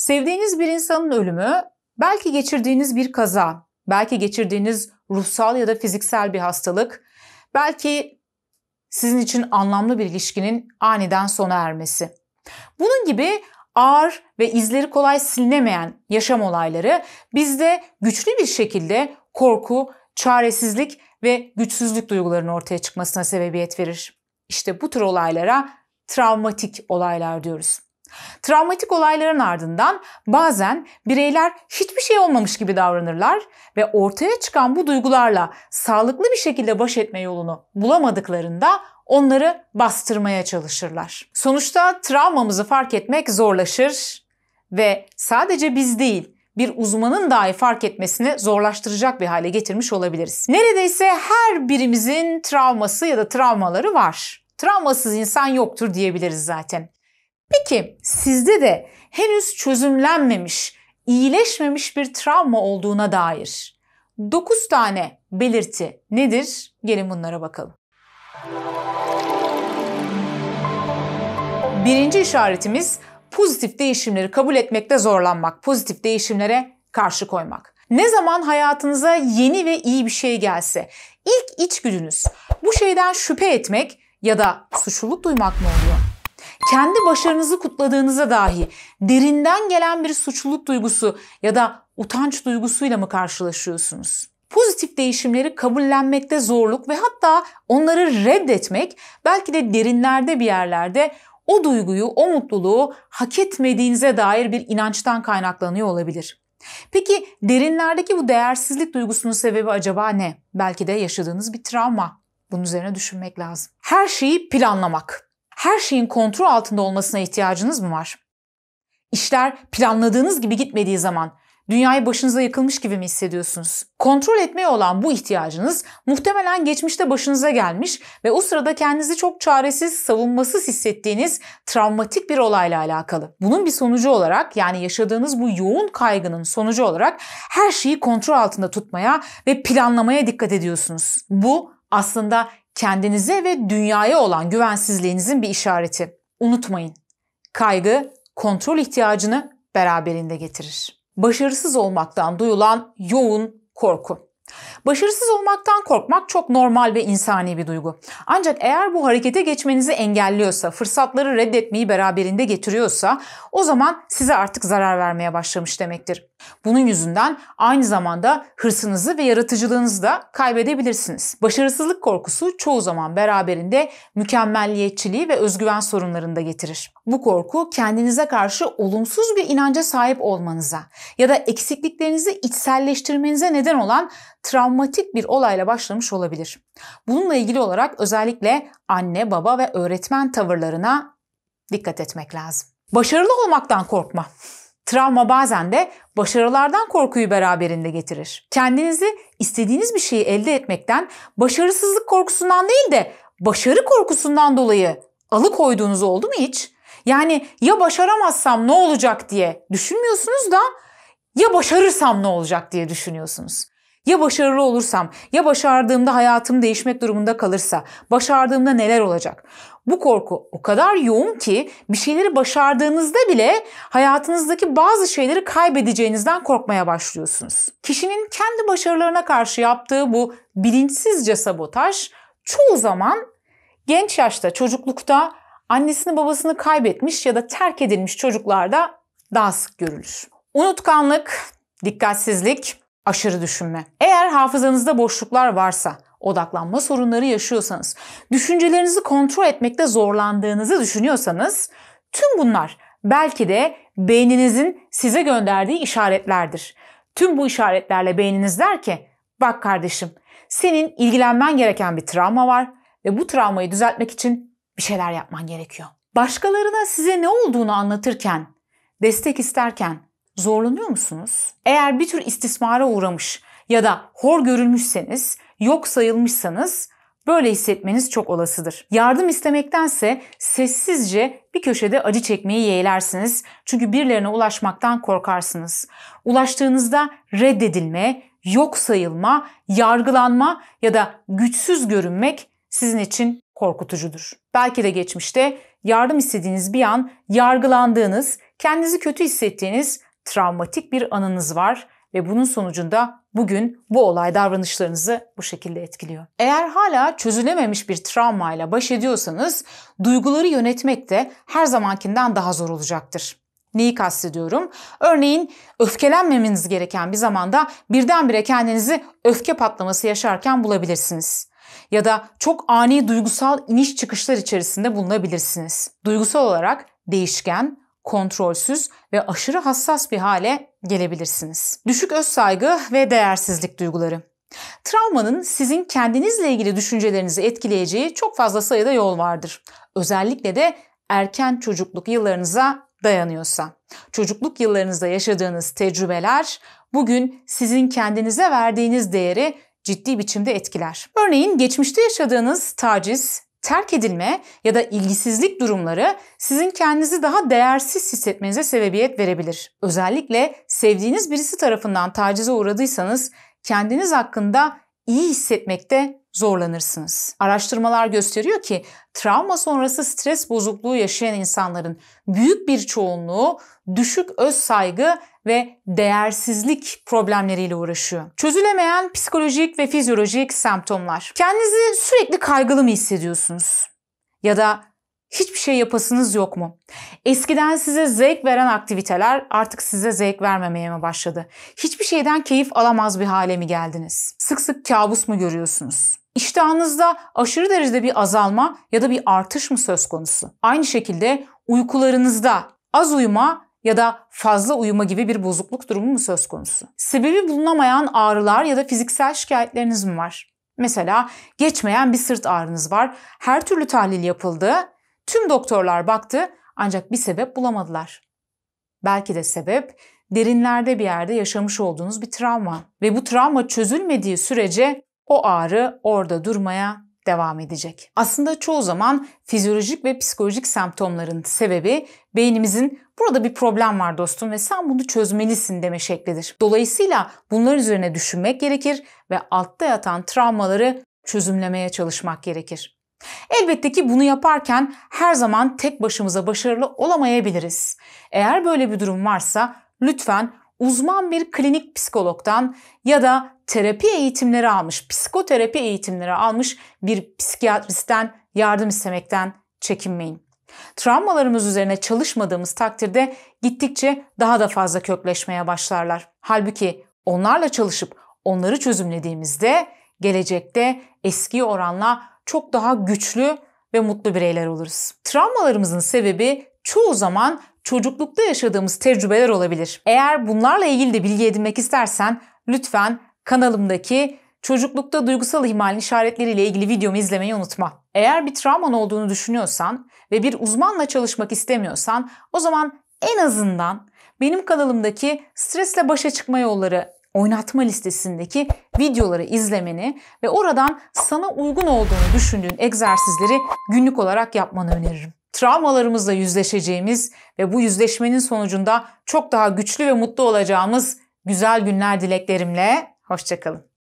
Sevdiğiniz bir insanın ölümü, belki geçirdiğiniz bir kaza, belki geçirdiğiniz ruhsal ya da fiziksel bir hastalık, belki sizin için anlamlı bir ilişkinin aniden sona ermesi. Bunun gibi ağır ve izleri kolay silinemeyen yaşam olayları bizde güçlü bir şekilde korku, çaresizlik ve güçsüzlük duygularının ortaya çıkmasına sebebiyet verir. İşte bu tür olaylara travmatik olaylar diyoruz. Travmatik olayların ardından bazen bireyler hiçbir şey olmamış gibi davranırlar ve ortaya çıkan bu duygularla sağlıklı bir şekilde baş etme yolunu bulamadıklarında onları bastırmaya çalışırlar. Sonuçta travmamızı fark etmek zorlaşır ve sadece biz değil, bir uzmanın dahi fark etmesini zorlaştıracak bir hale getirmiş olabiliriz. Neredeyse her birimizin travması ya da travmaları var. Travmasız insan yoktur diyebiliriz zaten. Peki sizde de henüz çözümlenmemiş, iyileşmemiş bir travma olduğuna dair 9 tane belirti nedir? Gelin bunlara bakalım. Birinci işaretimiz pozitif değişimleri kabul etmekte zorlanmak, pozitif değişimlere karşı koymak. Ne zaman hayatınıza yeni ve iyi bir şey gelse, ilk içgüdünüz bu şeyden şüphe etmek ya da suçluluk duymak mı oluyor? Kendi başarınızı kutladığınızda dahi derinden gelen bir suçluluk duygusu ya da utanç duygusuyla mı karşılaşıyorsunuz? Pozitif değişimleri kabullenmekte zorluk ve hatta onları reddetmek belki de derinlerde bir yerlerde o duyguyu, o mutluluğu hak etmediğinize dair bir inançtan kaynaklanıyor olabilir. Peki derinlerdeki bu değersizlik duygusunun sebebi acaba ne? Belki de yaşadığınız bir travma. Bunun üzerine düşünmek lazım. Her şeyi planlamak. Her şeyin kontrol altında olmasına ihtiyacınız mı var? İşler planladığınız gibi gitmediği zaman dünyayı başınıza yıkılmış gibi mi hissediyorsunuz? Kontrol etmeye olan bu ihtiyacınız muhtemelen geçmişte başınıza gelmiş ve o sırada kendinizi çok çaresiz, savunmasız hissettiğiniz travmatik bir olayla alakalı. Bunun bir sonucu olarak, yani yaşadığınız bu yoğun kaygının sonucu olarak her şeyi kontrol altında tutmaya ve planlamaya dikkat ediyorsunuz. Bu aslında kendinize ve dünyaya olan güvensizliğinizin bir işareti. Unutmayın, kaygı kontrol ihtiyacını beraberinde getirir. Başarısız olmaktan duyulan yoğun korku. Başarısız olmaktan korkmak çok normal ve insani bir duygu. Ancak eğer bu harekete geçmenizi engelliyorsa, fırsatları reddetmeyi beraberinde getiriyorsa o zaman size artık zarar vermeye başlamış demektir. Bunun yüzünden aynı zamanda hırsınızı ve yaratıcılığınızı da kaybedebilirsiniz. Başarısızlık korkusu çoğu zaman beraberinde mükemmelliyetçiliği ve özgüven sorunlarını da getirir. Bu korku kendinize karşı olumsuz bir inanca sahip olmanıza ya da eksikliklerinizi içselleştirmenize neden olan travmatik bir olayla başlamış olabilir. Bununla ilgili olarak özellikle anne, baba ve öğretmen tavırlarına dikkat etmek lazım. Başarılı olmaktan korkma. Travma bazen de başarılardan korkuyu beraberinde getirir. Kendinizi istediğiniz bir şeyi elde etmekten başarısızlık korkusundan değil de başarı korkusundan dolayı alıkoyduğunuz oldu mu hiç? Yani ya başaramazsam ne olacak diye düşünmüyorsunuz da ya başarırsam ne olacak diye düşünüyorsunuz. Ya başarılı olursam, ya başardığımda hayatım değişmek durumunda kalırsa, başardığımda neler olacak? Bu korku o kadar yoğun ki bir şeyleri başardığınızda bile hayatınızdaki bazı şeyleri kaybedeceğinizden korkmaya başlıyorsunuz. Kişinin kendi başarılarına karşı yaptığı bu bilinçsizce sabotaj çoğu zaman genç yaşta, çocuklukta annesini babasını kaybetmiş ya da terk edilmiş çocuklarda daha sık görülür. Unutkanlık, dikkatsizlik, aşırı düşünme. Eğer hafızanızda boşluklar varsa, odaklanma sorunları yaşıyorsanız, düşüncelerinizi kontrol etmekte zorlandığınızı düşünüyorsanız, tüm bunlar belki de beyninizin size gönderdiği işaretlerdir. Tüm bu işaretlerle beyniniz der ki, bak kardeşim, senin ilgilenmen gereken bir travma var ve bu travmayı düzeltmek için bir şeyler yapman gerekiyor. Başkalarına size ne olduğunu anlatırken, destek isterken zorlanıyor musunuz? Eğer bir tür istismara uğramış ya da hor görülmüşseniz, yok sayılmışsanız böyle hissetmeniz çok olasıdır. Yardım istemektense sessizce bir köşede acı çekmeyi yeğlersiniz. Çünkü birilerine ulaşmaktan korkarsınız. Ulaştığınızda reddedilme, yok sayılma, yargılanma ya da güçsüz görünmek sizin için korkutucudur. Belki de geçmişte yardım istediğiniz bir an yargılandığınız, kendinizi kötü hissettiğiniz travmatik bir anınız var ve bunun sonucunda bugün bu olay davranışlarınızı bu şekilde etkiliyor. Eğer hala çözülememiş bir travmayla baş ediyorsanız duyguları yönetmek de her zamankinden daha zor olacaktır. Neyi kastediyorum? Örneğin öfkelenmemeniz gereken bir zamanda birdenbire kendinizi öfke patlaması yaşarken bulabilirsiniz. Ya da çok ani duygusal iniş çıkışlar içerisinde bulunabilirsiniz. Duygusal olarak değişken, kontrolsüz ve aşırı hassas bir hale gelebilirsiniz. Düşük özsaygı ve değersizlik duyguları. Travmanın sizin kendinizle ilgili düşüncelerinizi etkileyeceği çok fazla sayıda yol vardır. Özellikle de erken çocukluk yıllarınıza dayanıyorsa. Çocukluk yıllarınızda yaşadığınız tecrübeler bugün sizin kendinize verdiğiniz değeri ciddi biçimde etkiler. Örneğin geçmişte yaşadığınız taciz, terk edilme ya da ilgisizlik durumları sizin kendinizi daha değersiz hissetmenize sebebiyet verebilir. Özellikle sevdiğiniz birisi tarafından tacize uğradıysanız kendiniz hakkında iyi hissetmekte zorlanırsınız. Araştırmalar gösteriyor ki travma sonrası stres bozukluğu yaşayan insanların büyük bir çoğunluğu düşük özsaygı ve değersizlik problemleriyle uğraşıyor. Çözülemeyen psikolojik ve fizyolojik semptomlar. Kendinizi sürekli kaygılı mı hissediyorsunuz? Ya da hiçbir şey yapasınız yok mu? Eskiden size zevk veren aktiviteler artık size zevk vermemeye mi başladı? Hiçbir şeyden keyif alamaz bir hale mi geldiniz? Sık sık kabus mu görüyorsunuz? İştahınızda aşırı derecede bir azalma ya da bir artış mı söz konusu? Aynı şekilde uykularınızda az uyuma ya da fazla uyuma gibi bir bozukluk durumu mu söz konusu? Sebebi bulunamayan ağrılar ya da fiziksel şikayetleriniz mi var? Mesela geçmeyen bir sırt ağrınız var. Her türlü tahlil yapıldı. Tüm doktorlar baktı ancak bir sebep bulamadılar. Belki de sebep derinlerde bir yerde yaşamış olduğunuz bir travma. Ve bu travma çözülmediği sürece o ağrı orada durmaya devam edecek. Aslında çoğu zaman fizyolojik ve psikolojik semptomların sebebi beynimizin burada bir problem var dostum ve sen bunu çözmelisin deme şeklidir. Dolayısıyla bunlar üzerine düşünmek gerekir ve altta yatan travmaları çözümlemeye çalışmak gerekir. Elbette ki bunu yaparken her zaman tek başımıza başarılı olamayabiliriz. Eğer böyle bir durum varsa lütfen uzman bir klinik psikologdan ya da terapi eğitimleri almış, psikoterapi eğitimleri almış bir psikiyatristten yardım istemekten çekinmeyin. Travmalarımız üzerine çalışmadığımız takdirde gittikçe daha da fazla kökleşmeye başlarlar. Halbuki onlarla çalışıp onları çözümlediğimizde gelecekte eskiye oranla çok daha güçlü ve mutlu bireyler oluruz. Travmalarımızın sebebi çoğu zaman çocuklukta yaşadığımız tecrübeler olabilir. Eğer bunlarla ilgili de bilgi edinmek istersen lütfen kanalımdaki çocuklukta duygusal ihmalin işaretleriyle ilgili videomu izlemeyi unutma. Eğer bir travman olduğunu düşünüyorsan ve bir uzmanla çalışmak istemiyorsan o zaman en azından benim kanalımdaki stresle başa çıkma yolları oynatma listesindeki videoları izlemeni ve oradan sana uygun olduğunu düşündüğün egzersizleri günlük olarak yapmanı öneririm. Travmalarımızla yüzleşeceğimiz ve bu yüzleşmenin sonucunda çok daha güçlü ve mutlu olacağımız güzel günler dileklerimle. Hoşça kalın.